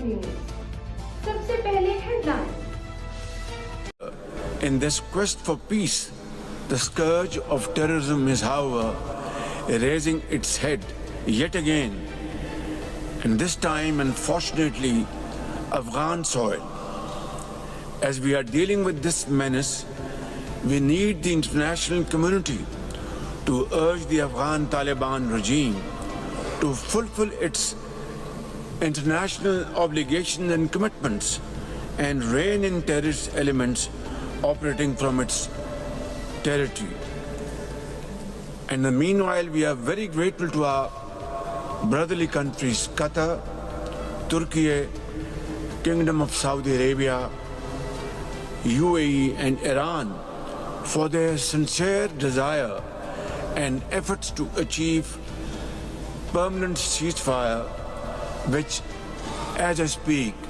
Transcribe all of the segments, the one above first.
TV news. सबसे पहले headline. In this quest for peace, the scourge of terrorism is, however, raising its head yet again, and this time, unfortunately, Afghan soil. As we are dealing with this menace, we need the international community to urge the Afghan Taliban regime to fulfill its international obligations and commitments and rein in terrorist elements operating from its territory. And in the meanwhile, we are very grateful to our brotherly countries, Qatar, Turkey, Kingdom of Saudi Arabia, UAE and Iran for their sincere desire and efforts to achieve permanent ceasefire, which, as I speak,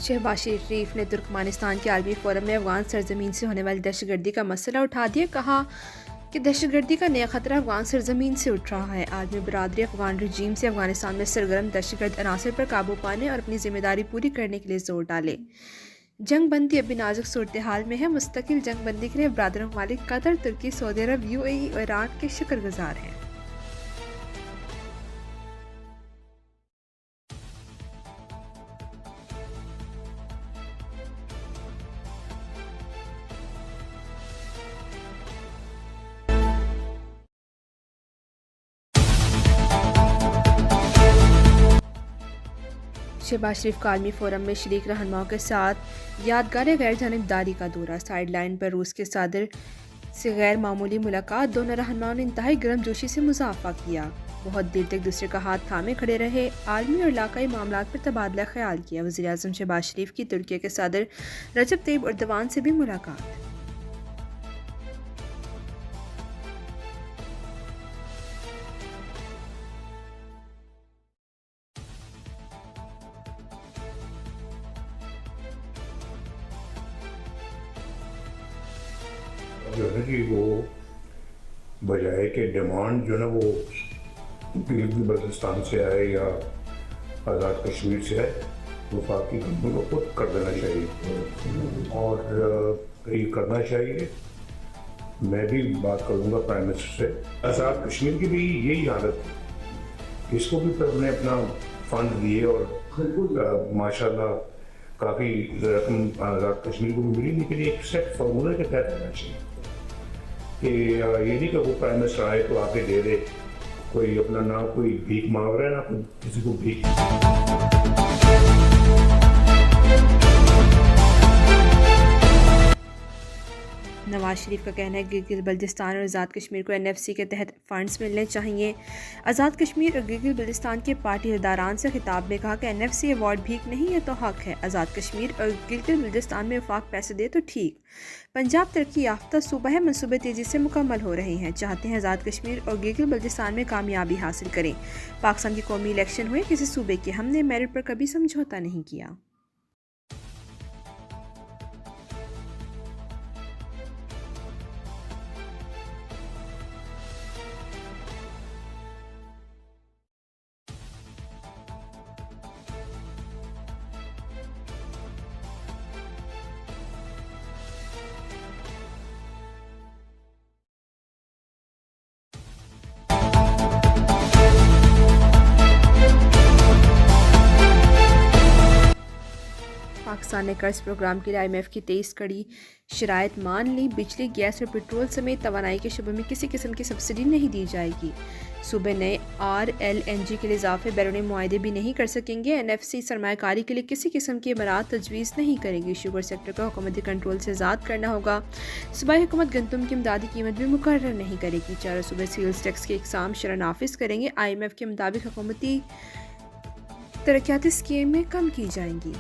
Shehbaz Sharif ने Turkmenistan के आलमी forum में अफगान सरजमीन से होने वाली दहशतगर्दी का मसला उठा दिया। कहा कि दहशतगर्दी का नया खतरा अफगान सरजमीन से उठ रहा है। आलमी बरादरी अफगान रजीम से अफगानिस्तान में सरगर्म दहशतगर्द अनासर पर काबू पाने और अपनी जिम्मेदारी पूरी करने के लिए जोर डाले। जंग बंदी अभी नाजुक सूरत हाल में है। मुस्तकिल जंग बंदी के लिए बरादर ममालिक कतर, तुर्की, सऊदी अरब, UAE और ईरान के शुक्रगुजार हैं। शहबाज शरीफ का आलमी फोरम में शरीक रहनुमाओं के साथ यादगार गैर जानिबदारी का दौरा। साइड लाइन पर रूस के सदर से गैर मामूली मुलाकात। दोनों रहनुमाओं ने इंतहाई गर्मजोशी से मुजाफा किया। बहुत देर तक दूसरे का हाथ थामे खड़े रहे। आलमी और इलाकाई मामलात पर तबादला ख्याल किया। वज़ीर आज़म शहबाज शरीफ की तुर्की के सदर रजब तैयब एर्दोगान से भी मुलाकात। जो है कि वो बजाय के डिमांड जो है वो गिलगित बल्तिस्तान से आए या आज़ाद कश्मीर से आए, वो वफाकी गवर्नमेंट को खुद कर देना चाहिए और ये करना चाहिए। मैं भी बात करूँगा प्राइम मिनिस्टर से। आज़ाद कश्मीर की भी यही हालत है, इसको भी फिर हमने अपना फंड दिए और माशाल्लाह काफ़ी रकम आज़ाद कश्मीर को भी मिली, लेकिन एक सेट फार्मूला के तहत रहना चाहिए कि ये नहीं कि वो प्राइम मिनिस्टर आए तो आके दे दे। कोई अपना ना कोई भीख मांग रहा है ना किसी को भीख। नवाज शरीफ का कहना है कि गिलगित बल्तिस्तान और आज़ाद कश्मीर को NFC के तहत फंड्स मिलने चाहिए। आज़ाद कश्मीर और गिलगित बल्तिस्तान के पार्टी अहदेदारान से खिताब में कहा कि NFC अवार्ड भीख नहीं है तो हक है। आज़ाद कश्मीर और गिलगित बल्तिस्तान में वफाक पैसे दे तो ठीक। पंजाब तरक्की याफ्ता सूबा है, मनसूबे तेज़ी से मुकम्मल हो रहे हैं। चाहते हैं आज़ाद कश्मीर और गिलगित बल्तिस्तान में कामयाबी हासिल करें। पाकिस्तान के कौमी इलेक्शन हुए किसी सूबे के, हमने मेरिट पर कभी समझौता नहीं किया। पाकिस्तान ने कर्ज प्रोग्राम के लिए IMF की 23 कड़ी शराइत मान ली। बिजली, गैस और पेट्रोल समेत तवानाई के शुबे में किसी किस्म की सब्सिडी नहीं दी जाएगी। सूबे नए RLNG के लिए इजाफे बैरूनी मुआहदे भी नहीं कर सकेंगे। NFC सरमायाकारी के लिए किसी किस्म की इमारत तजवीज़ नहीं करेगी। शुगर सेक्टर को हुकूमती कंट्रोल से आज़ाद करना होगा। सूबाई हुकूमत गंदम की इमदादी कीमत भी मुकर्रर नहीं करेगी। चारों सूबे सेल्स टैक्स के इकसाम शरह नाफिज करेंगे। IMF के मुताबिक हुकूमती तरक्याती स्कीमें कम की जाएंगी।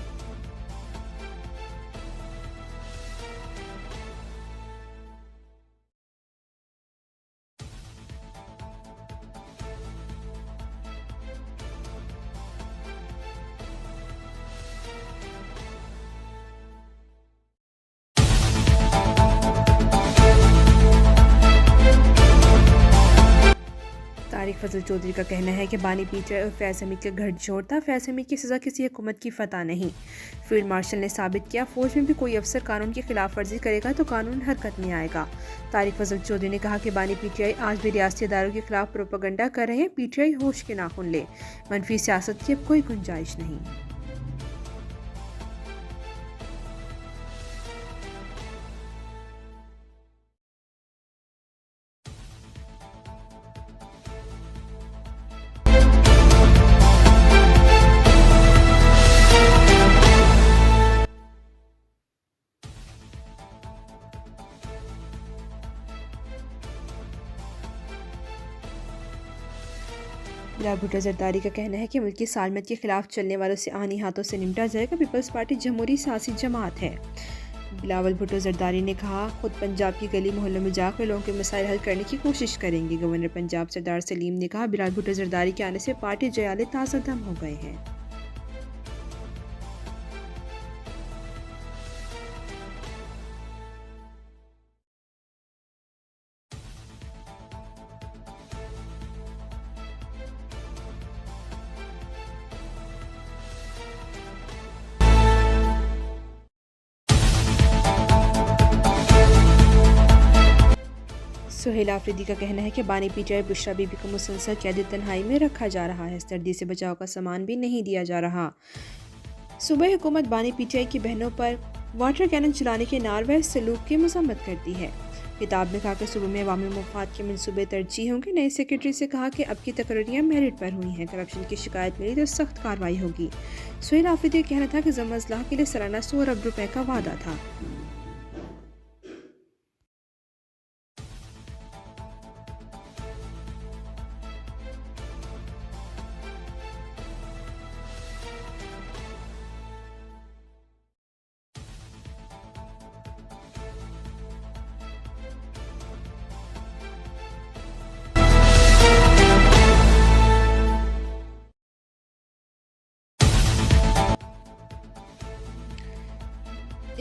तारिक फजल चौधरी का कहना है कि बानी पीटीआई और फैज़ हमीद का गठजोड़ था। फैज़ हमीद की सज़ा किसी हुकूमत की फतह नहीं। फील्ड मार्शल ने साबित किया, फौज में भी कोई अफसर कानून की खिलाफ वर्जी करेगा तो कानून हरकत में आएगा। तारिक फजल चौधरी ने कहा कि बानी पीटीआई आज भी रियासती इदारों के खिलाफ प्रोपेगेंडा कर रहे हैं। पीटीआई होश के नाखून ले, मनफी सियासत की अब कोई गुंजाइश नहीं। बिलावल भुट्टो जरदारी का कहना है कि मुल्की सालमत के खिलाफ चलने वालों से आनी हाथों से निपटा जाएगा। पीपल्स पार्टी जमहूरी सियासी जमात है। बिलावल भुट्टो जरदारी ने कहा, खुद पंजाब की गली मोहल्लों में जाकर लोगों के मसाइल हल करने की कोशिश करेंगे। गवर्नर पंजाब सरदार सलीम ने कहा, बिलावल भुट्टो जरदारी के आने से पार्टी जयाले ताज़ा दम हो गए हैं। सुहेल आफरीदी का कहना है कि बानी पीटीआई बुशरा बीबी को मुसलसल कैद तन्हाई में रखा जा रहा है। सर्दी से बचाव का सामान भी नहीं दिया जा रहा। सूबाई हुकूमत बानी पीटीआई की बहनों पर वाटर कैनन चलाने के नारवा सलूक की मजम्मत करती है। किताब में कहा कि सूबे में अवामी मफाद के मनसूबे तरजीह होंगे। नए सेक्रेटरी से कहा कि अब की तकरीरियाँ मेरिट पर हुई हैं। करप्शन की शिकायत मिली तो सख्त कार्रवाई होगी। सुहेल आफरीदी का कहना था कि ज़म अज़लाह के लिए सालाना 100 अरब रुपए का वादा था।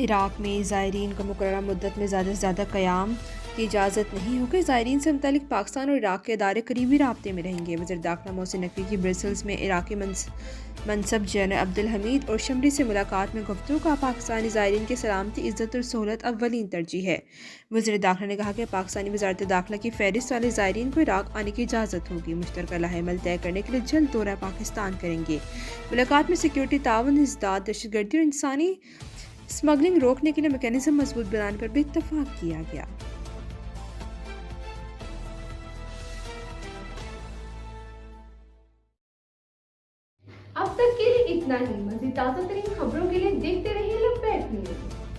इराक़ में ज़ायरीन को मुकर्रर मुद्दत में ज़्यादा से ज़्यादा क़याम की इजाज़त नहीं होगी। ज़ायरीन से मुतालिक पाकिस्तान और इराक़ के अदारे करीबी राब्ते में रहेंगे। वज़ीर दाखिला मोहसिन नकवी की ब्रसेल्स में इराक़ी मनसब जनरल अब्दुल हमीद और शमरी से मुलाकात में गुफ्तगू का पाकिस्तानी ज़ायरीन की सलामती, इज़्ज़त और सहूलत अव्वलीन तरजीह है। वज़ीर दाखिला ने कहा कि पाकिस्तानी वज़ारत दाखिला की फ़हरिस्त वाले ज़ायरीन को इराक़ आने की इजाज़त होगी। मुश्तरका लाहेमल तय करने के लिए जल्द दौरा पाकिस्तान करेंगे। मुलाकात में सिक्योरिटी ताउन, इज़दाद, दहशतगर्दी और इंसानी स्मगलिंग रोकने के लिए मैकेनिज्म मजबूत बनाने पर भी इत्तफाक किया गया। अब तक के लिए इतना ही। मज़ीद ताज़ा तरीन खबरों के लिए देखते रहिए लब्बैक न्यूज़।